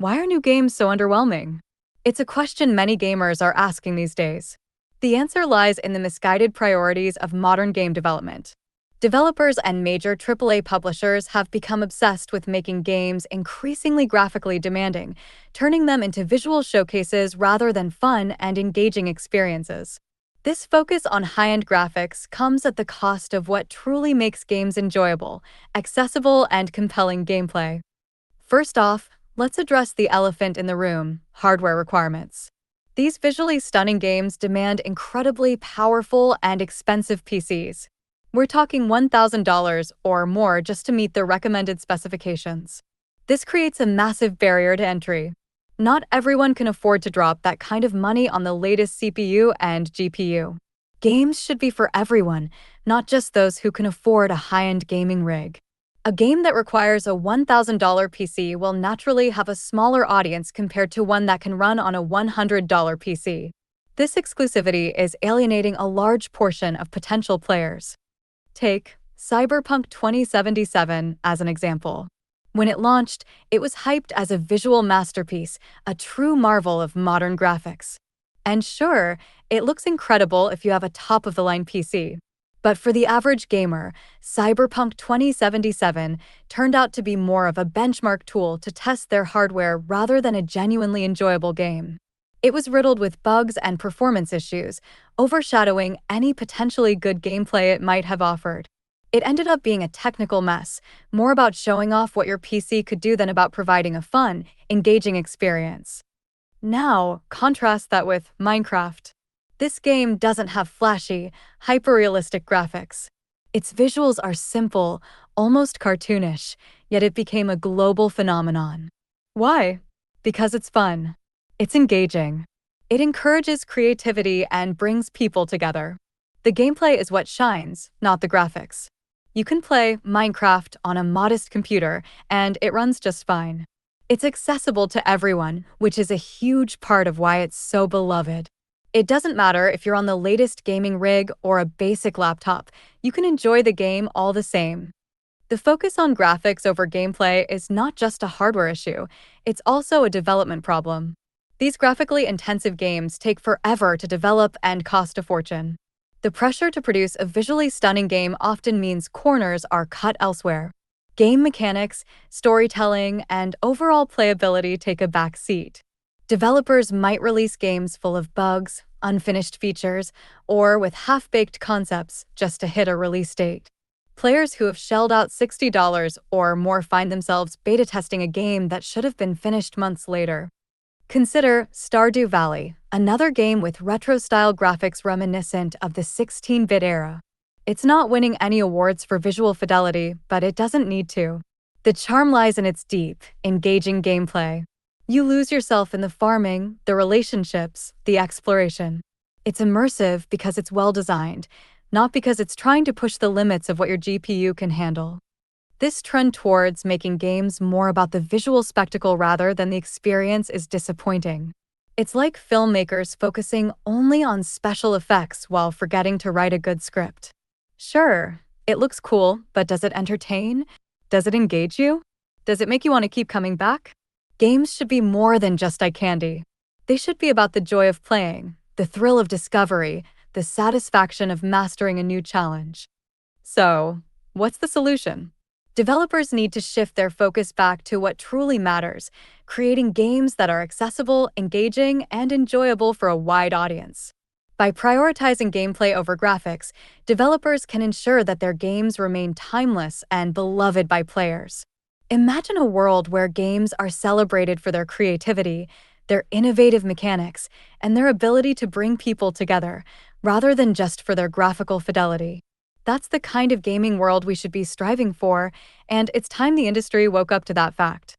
Why are new games so underwhelming? It's a question many gamers are asking these days. The answer lies in the misguided priorities of modern game development. Developers and major AAA publishers have become obsessed with making games increasingly graphically demanding, turning them into visual showcases rather than fun and engaging experiences. This focus on high-end graphics comes at the cost of what truly makes games enjoyable, accessible, and compelling gameplay. First off, let's address the elephant in the room: hardware requirements. These visually stunning games demand incredibly powerful and expensive PCs. We're talking $1,000 or more just to meet the recommended specifications. This creates a massive barrier to entry. Not everyone can afford to drop that kind of money on the latest CPU and GPU. Games should be for everyone, not just those who can afford a high-end gaming rig. A game that requires a $1,000 PC will naturally have a smaller audience compared to one that can run on a $100 PC. This exclusivity is alienating a large portion of potential players. Take Cyberpunk 2077 as an example. When it launched, it was hyped as a visual masterpiece, a true marvel of modern graphics. And sure, it looks incredible if you have a top-of-the-line PC. But for the average gamer, Cyberpunk 2077 turned out to be more of a benchmark tool to test their hardware rather than a genuinely enjoyable game. It was riddled with bugs and performance issues, overshadowing any potentially good gameplay it might have offered. It ended up being a technical mess, more about showing off what your PC could do than about providing a fun, engaging experience. Now, contrast that with Minecraft. This game doesn't have flashy, hyper-realistic graphics. Its visuals are simple, almost cartoonish, yet it became a global phenomenon. Why? Because it's fun. It's engaging. It encourages creativity and brings people together. The gameplay is what shines, not the graphics. You can play Minecraft on a modest computer, and it runs just fine. It's accessible to everyone, which is a huge part of why it's so beloved. It doesn't matter if you're on the latest gaming rig or a basic laptop, you can enjoy the game all the same. The focus on graphics over gameplay is not just a hardware issue, it's also a development problem. These graphically intensive games take forever to develop and cost a fortune. The pressure to produce a visually stunning game often means corners are cut elsewhere. Game mechanics, storytelling, and overall playability take a back seat. Developers might release games full of bugs, unfinished features, or with half-baked concepts just to hit a release date. Players who have shelled out $60 or more find themselves beta testing a game that should have been finished months later. Consider Stardew Valley, another game with retro-style graphics reminiscent of the 16-bit era. It's not winning any awards for visual fidelity, but it doesn't need to. The charm lies in its deep, engaging gameplay. You lose yourself in the farming, the relationships, the exploration. It's immersive because it's well-designed, not because it's trying to push the limits of what your GPU can handle. This trend towards making games more about the visual spectacle rather than the experience is disappointing. It's like filmmakers focusing only on special effects while forgetting to write a good script. Sure, it looks cool, but does it entertain? Does it engage you? Does it make you want to keep coming back? Games should be more than just eye candy. They should be about the joy of playing, the thrill of discovery, the satisfaction of mastering a new challenge. So, what's the solution? Developers need to shift their focus back to what truly matters, creating games that are accessible, engaging, and enjoyable for a wide audience. By prioritizing gameplay over graphics, developers can ensure that their games remain timeless and beloved by players. Imagine a world where games are celebrated for their creativity, their innovative mechanics, and their ability to bring people together, rather than just for their graphical fidelity. That's the kind of gaming world we should be striving for, and it's time the industry woke up to that fact.